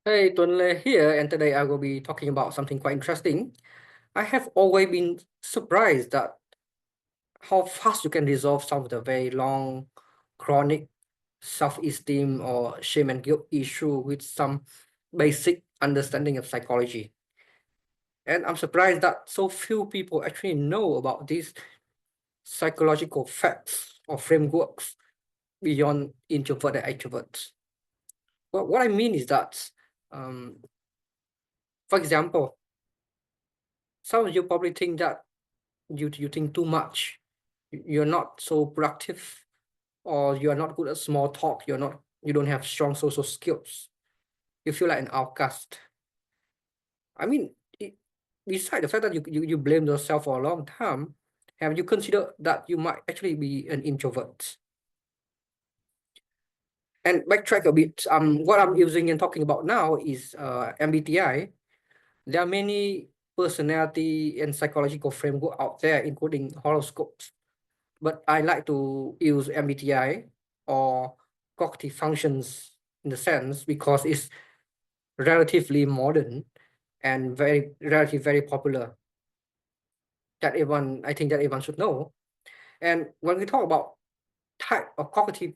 Hey, Tuan here, and today I will be talking about something quite interesting. I have always been surprised at how fast you can resolve some of the very long, chronic self-esteem or shame and guilt issue with some basic understanding of psychology. And I'm surprised that so few people actually know about these psychological facts or frameworks beyond introvert and extroverts. Well, what I mean is that, um, for example, some of you probably think that you think too much, you're not so productive, or you're not good at small talk, you don't have strong social skills, you feel like an outcast. I mean, beside the fact that you blame yourself for a long time, have you considered that you might actually be an introvert? And backtrack a bit, what I'm using and talking about now is MBTI. There are many personality and psychological framework out there, including horoscopes, but I like to use MBTI or cognitive functions in the sense because it's relatively modern and very popular, that I think that everyone should know. And when we talk about type of cognitive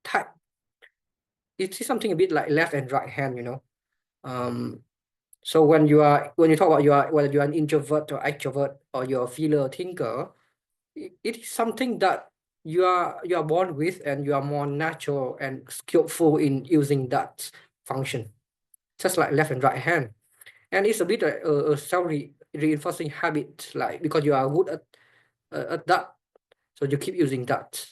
type, it's something a bit like left and right hand. Um, so when you talk about whether you are an introvert or extrovert or you're a feeler or thinker, it is something that you are born with, and you are more natural and skillful in using that function, just like left and right hand. And it's a bit a self-reinforcing habit, like because you are good at that, so you keep using that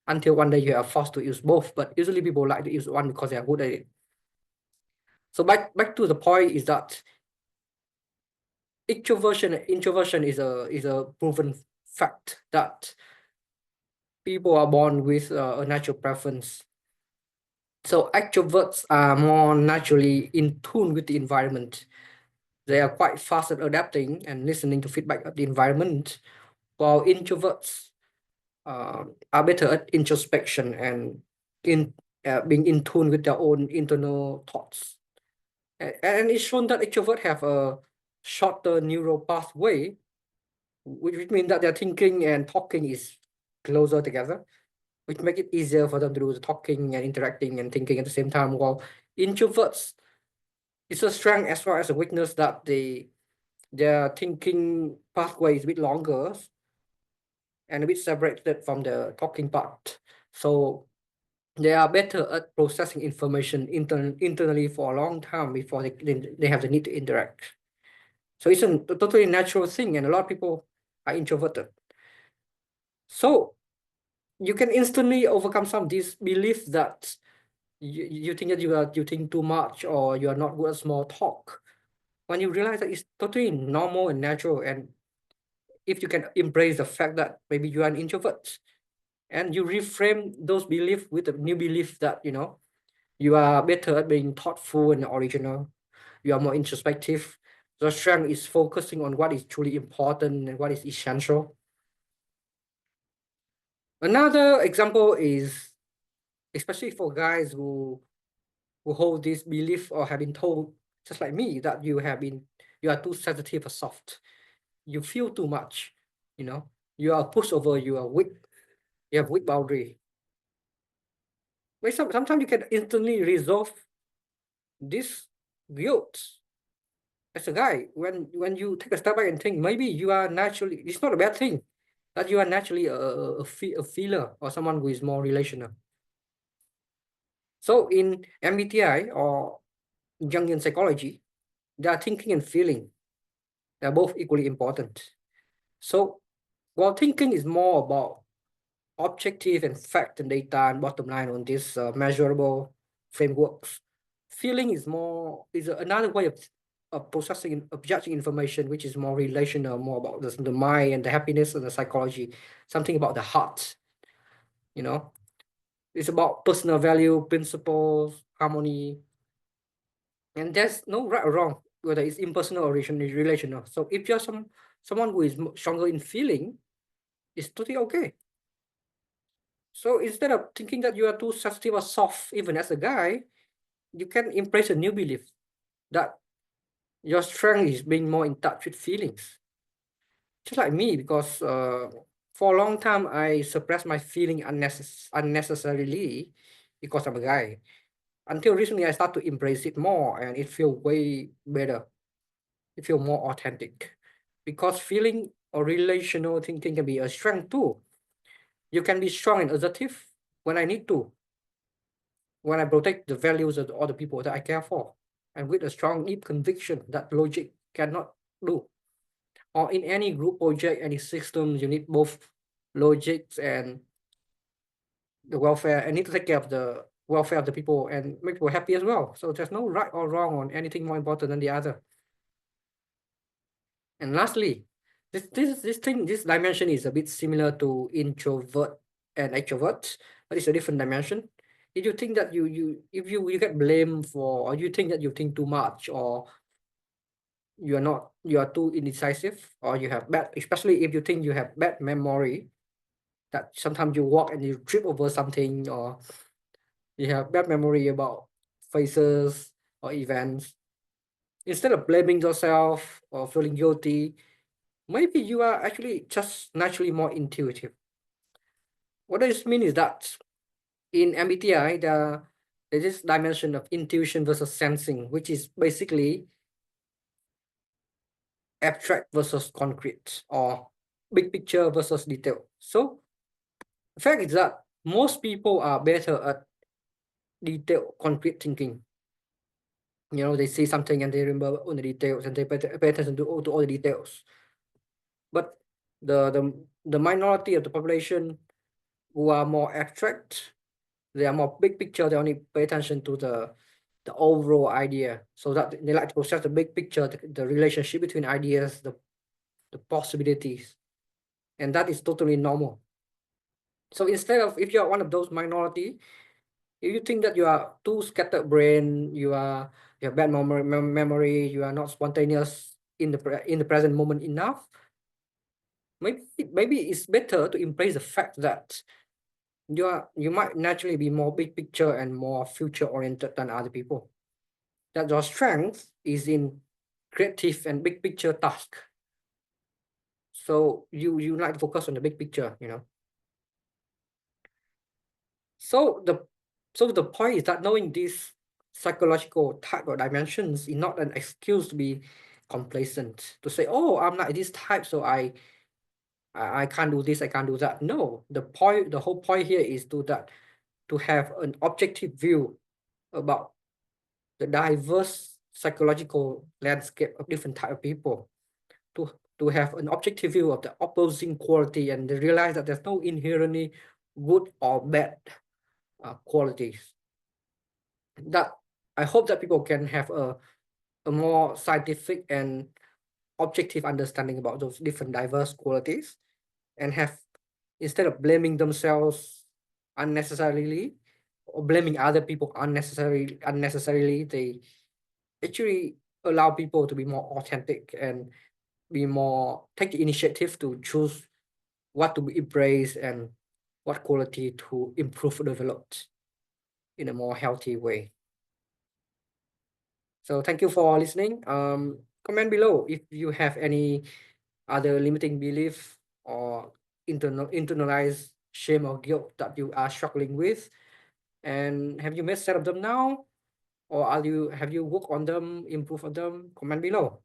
until one day you are forced to use both. But usually people like to use one because they are good at it. So back to the point is that introversion is a proven fact that people are born with a natural preference. So extroverts are more naturally in tune with the environment. They are quite fast at adapting and listening to feedback of the environment, while introverts are better at introspection and in being in tune with their own internal thoughts. And it's shown that introverts have a shorter neural pathway, which means that their thinking and talking is closer together, which make it easier for them to do the talking and interacting and thinking at the same time. While introverts, it's a strength as well as a weakness that their thinking pathway is a bit longer and a bit separated from the talking part. So they are better at processing information internally for a long time before they have the need to interact. So it's a totally natural thing, and a lot of people are introverted. So you can instantly overcome some of these beliefs that you think that you think too much, or you are not good at small talk, when you realize that it's totally normal and natural. And if you can embrace the fact that maybe you are an introvert, and you reframe those beliefs with a new belief that you are better at being thoughtful and original, you are more introspective, the strength is focusing on what is truly important and what is essential. Another example is, especially for guys who hold this belief or have been told, just like me, that you are too sensitive or soft, you feel too much, you know, you are a pushover, you are weak, you have weak boundary. But sometimes you can instantly resolve this guilt as a guy when you take a step back and think maybe you are naturally, it's not a bad thing that you are naturally a feeler or someone who is more relational. So in MBTI or Jungian psychology, they are thinking and feeling, they're both equally important. So while thinking is more about objective and fact and data and bottom line on these measurable frameworks, feeling is another way of processing of judging information, which is more relational, more about the mind and the happiness and the psychology, something about the heart. you know it's about personal value, principles, harmony, and there's no right or wrong whether it's impersonal or relational. So if you're someone who is stronger in feeling, it's totally okay. So instead of thinking that you are too sensitive or soft, even as a guy, you can embrace a new belief that your strength is being more in touch with feelings. Just like me, because for a long time I suppressed my feeling unnecessarily because I'm a guy. Until recently, I start to embrace it more, and it feel way better. It feel more authentic, because feeling or relational thinking can be a strength too. You can be strong and assertive when I need to, when I protect the values of the other people that I care for, and with a strong deep conviction that logic cannot do. Or in any group project, any system, you need both logics and the welfare, and need to take care of the welfare of the people and make people happy as well. So there's no right or wrong on anything more important than the other. And lastly, this dimension is a bit similar to introvert and extrovert, but it's a different dimension. If you think that if you get blamed for, or you think that you think too much, or you are too indecisive, or you have bad, especially if you think you have bad memory, that sometimes you walk and you trip over something, or you have bad memory about faces or events, instead of blaming yourself or feeling guilty, maybe you are actually just naturally more intuitive. What does this mean is that in MBTI, there's this dimension of intuition versus sensing, which is basically abstract versus concrete, or big picture versus detail. So the fact is that most people are better at detailed, concrete thinking. You know, they see something and they remember all the details, and they pay attention to all the details. But the minority of the population who are more abstract, they are more big picture. They only pay attention to the overall idea, so that they like to process the big picture, the relationship between ideas, the possibilities, and that is totally normal. So instead of, if you are one of those minority, if you think that you are too scattered brain, you have bad memory, you are not spontaneous in the present moment enough, maybe it's better to embrace the fact that you might naturally be more big picture and more future oriented than other people. That your strength is in creative and big picture task. So you like to focus on the big picture, you know. So the point is that knowing these psychological type of dimensions is not an excuse to be complacent, to say, oh, I'm not this type, so I can't do this, I can't do that. No, the whole point here is to have an objective view about the diverse psychological landscape of different type of people, to have an objective view of the opposing quality, and to realize that there's no inherently good or bad qualities. That I hope that people can have a more scientific and objective understanding about those different diverse qualities, and have, instead of blaming themselves unnecessarily or blaming other people unnecessarily, they actually allow people to be more authentic and take the initiative to choose what to be embraced and what quality to improve or develop in a more healthy way. So thank you for listening. Comment below if you have any other limiting belief or internalized shame or guilt that you are struggling with, and have you made set of them now, or have you worked on them, improve on them? Comment below.